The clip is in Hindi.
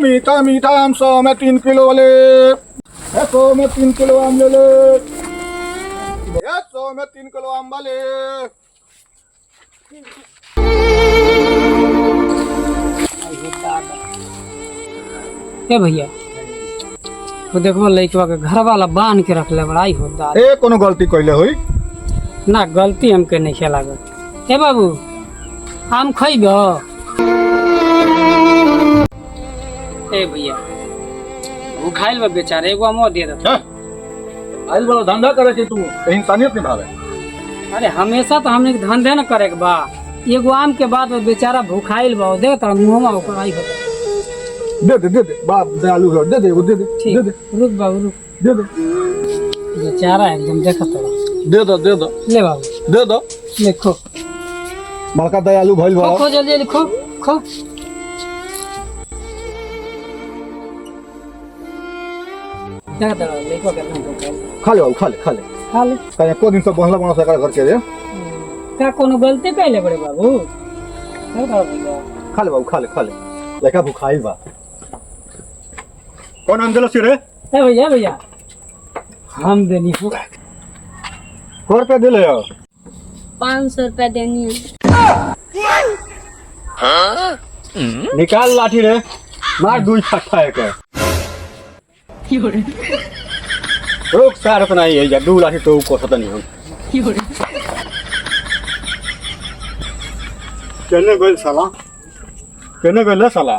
मीठा मीठा आम 100 में 3 किलो वाले 100 में 3 किलो आम ले ले 100 में 3 किलो आम वाले। ए भैया तो देखो लइकवा के घर वाला बांध के रख ले बड़ाई हो दादा। ए कोनो गलती कइले होई ना गलती हमके नहीं खेला गल। ए बाबू आम खइबो? ए भैया भूखाइल बा बेचारे एगो आम दे दे। आइल बड़ा धंधा करे छी तू इंसानियत निभावे। अरे हमेशा तो हमने धंधे न करे के बा। एगो आम के बाद बेचारा भूखाइल बा दे त मुंह में ओकर आई हो। दे बाप दयालु है दे वो दे ठीक रुक बाबू रुक दे बेचारा एकदम देखत दे दो ले बाबू दे दो लिखो बड़का दयालु भइल बा। खो जल्दी लिखो खो देखत लिखो के खा ले खा ले खा ले कहीं को दिन से बनला बना सकर घर के रे का कोनो गलती कैले बड़े बाबू? खा ले बाबू खा ले लड़का भूखाइल बा। कौन आम दिलो रे? ए भैया हम देनी हो। को रुपया दिले हो? 500 रुपया देनी है। निकाल लाठी रे मार दुई छक्का एक रुक सार अपना ही है दू लाठी तो को पता नहीं हम केने गइल साला केने गइल साला